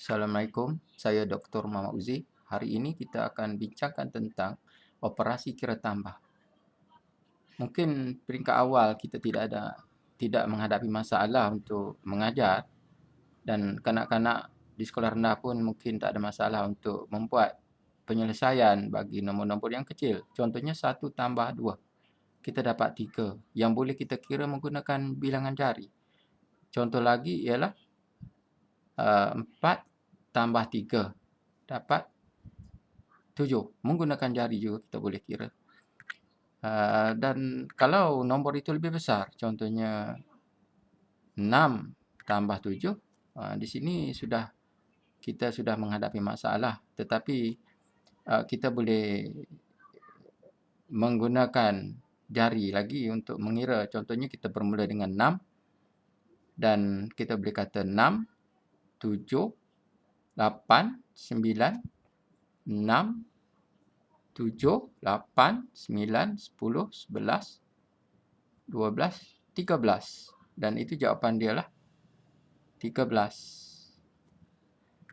Assalamualaikum, saya Dr. Muhammad Uzi. Hari ini kita akan bincangkan tentang operasi kira tambah. Mungkin peringkat awal kita tidak menghadapi masalah untuk mengajar, dan kanak-kanak di sekolah rendah pun mungkin tak ada masalah untuk membuat penyelesaian bagi nombor-nombor yang kecil. Contohnya 1 tambah 2, kita dapat 3 yang boleh kita kira menggunakan bilangan jari. Contoh lagi ialah 4 tambah 3 dapat 7. Menggunakan jari juga kita boleh kira. Dan kalau nombor itu lebih besar, contohnya 6 tambah 7, di sini kita sudah menghadapi masalah. Tetapi kita boleh menggunakan jari lagi untuk mengira. Contohnya kita bermula dengan 6 dan kita boleh kata 6, 7, 8, 9, 6, 7, 8, 9, 10, 11, 12, 13. Dan itu jawapan dia lah 13.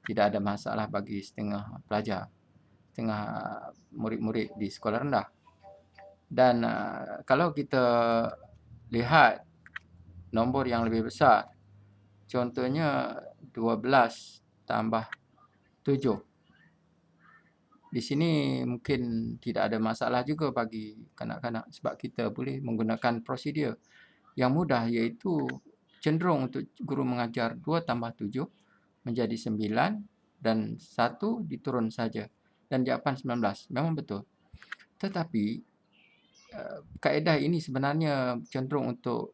Tidak ada masalah bagi setengah pelajar, setengah murid-murid di sekolah rendah. Dan kalau kita lihat nombor yang lebih besar, contohnya 12 tambah 7. Di sini mungkin tidak ada masalah juga bagi kanak-kanak sebab kita boleh menggunakan prosedur yang mudah, iaitu cenderung untuk guru mengajar 2 tambah 7 menjadi 9 dan 1 diturun saja. Dan jawapan 19. Memang betul. Tetapi kaedah ini sebenarnya cenderung untuk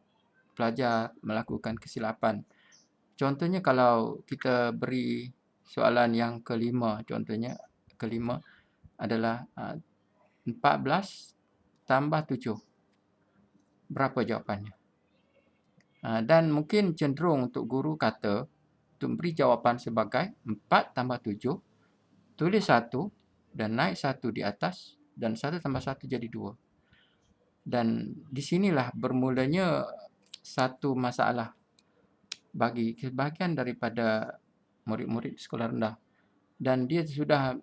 pelajar melakukan kesilapan. Contohnya kalau kita beri soalan yang kelima, contohnya kelima adalah 14 tambah 7. Berapa jawapannya? Dan mungkin cenderung untuk guru kata untuk beri jawapan sebagai 4 tambah 7, tulis 1 dan naik 1 di atas dan 1 tambah 1 jadi 2. Dan di sinilah bermulanya satu masalah bagi sebahagian daripada murid-murid sekolah rendah. Dan dia sudah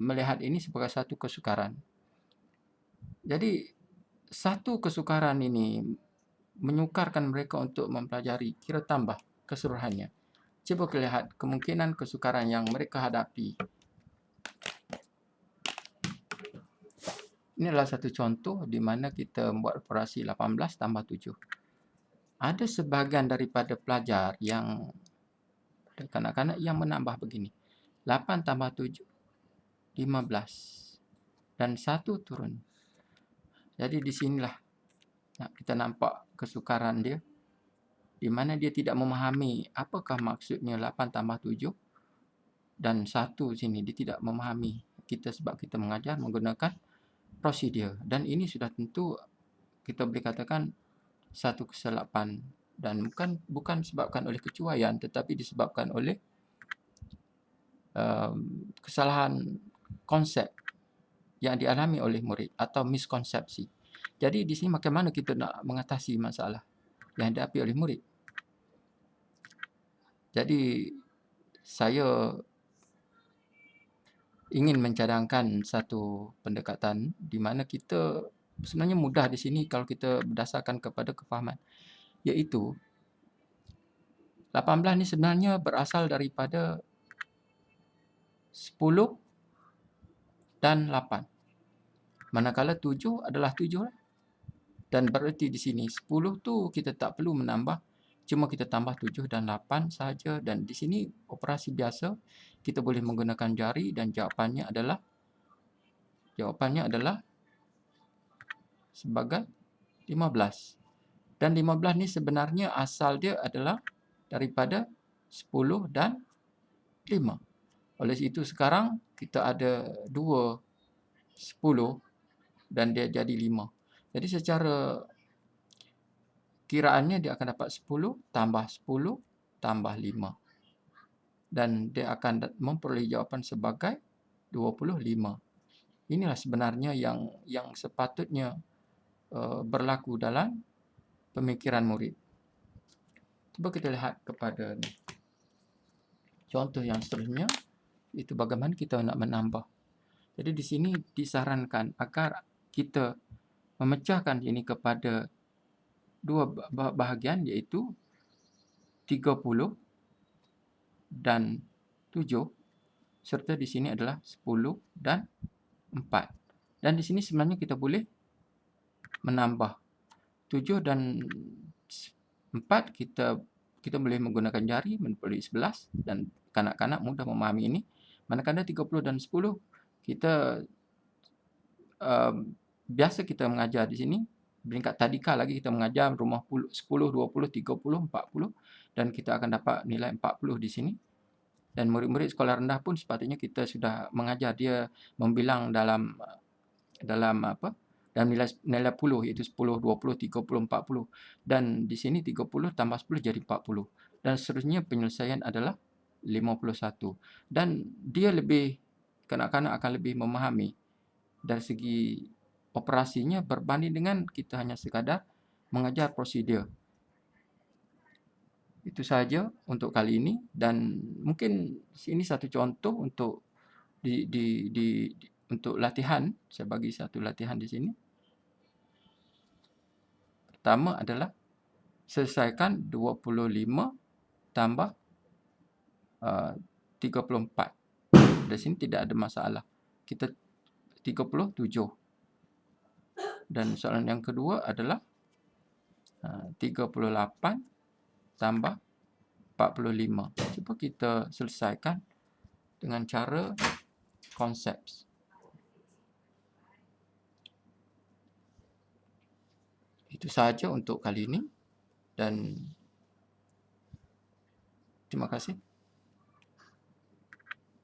melihat ini sebagai satu kesukaran. Jadi satu kesukaran ini menyukarkan mereka untuk mempelajari kira tambah keseluruhannya. Cuba kita lihat kemungkinan kesukaran yang mereka hadapi. Ini adalah satu contoh di mana kita membuat operasi 18 tambah 7. Ada sebahagian daripada pelajar yang kanak-kanak yang menambah begini. 8 tambah 7, 15. Dan 1 turun. Jadi di sinilah kita nampak kesukaran dia, di mana dia tidak memahami apakah maksudnya 8 tambah 7 dan 1 sini. Dia tidak memahami kita sebab kita mengajar menggunakan prosedur. Dan ini sudah tentu kita boleh katakan satu kesilapan, dan bukan disebabkan oleh kecuaian, tetapi disebabkan oleh kesalahan konsep yang dialami oleh murid atau miskonsepsi. Jadi di sini bagaimana kita nak mengatasi masalah yang dihadapi oleh murid. Jadi saya ingin mencadangkan satu pendekatan di mana kita sebenarnya mudah di sini kalau kita berdasarkan kepada kefahaman, iaitu 18 ni sebenarnya berasal daripada 10 dan 8. Manakala 7 adalah 7 lah. Dan bererti di sini 10 tu kita tak perlu menambah, cuma kita tambah 7 dan 8 sahaja. Dan di sini operasi biasa, kita boleh menggunakan jari dan jawapannya adalah sebagai 15. Dan 15 ni sebenarnya asal dia adalah daripada 10 dan 5. Oleh itu sekarang kita ada 2 10 dan dia jadi 5. Jadi secara kiraannya dia akan dapat 10 tambah 10 tambah 5. Dan dia akan memperoleh jawapan sebagai 25. Inilah sebenarnya yang sepatutnya berlaku dalam pemikiran murid. Cuba kita lihat kepada ni. Contoh yang seterusnya itu bagaimana kita nak menambah. Jadi di sini disarankan agar kita memecahkan ini kepada dua bahagian, iaitu 30 dan 7, serta di sini adalah 10 dan 4. Dan di sini sebenarnya kita boleh menambah 7 dan 4, kita boleh menggunakan jari menepuli 11, dan kanak-kanak mudah memahami ini. Manakala 30 dan 10 kita biasa kita mengajar di sini peringkat tadika, lagi kita mengajar rumah 10, 20, 30, 40, dan kita akan dapat nilai 40 di sini. Dan murid-murid sekolah rendah pun sepatutnya kita sudah mengajar dia membilang dalam nilai puluh, iaitu 10, 20, 30, 40. Dan di sini 30 tambah 10 jadi 40. Dan seterusnya penyelesaian adalah 51. Dan dia kanak-kanak akan lebih memahami dari segi operasinya berbanding dengan kita hanya sekadar mengajar prosedur. Itu saja untuk kali ini, dan mungkin ini satu contoh untuk untuk latihan. Saya bagi satu latihan di sini. Pertama adalah selesaikan 25 tambah 34. Di sini tidak ada masalah. Kita 37. Dan soalan yang kedua adalah 38 tambah 45. Cuba kita selesaikan dengan cara konsep. Itu sahaja untuk kali ini, dan terima kasih.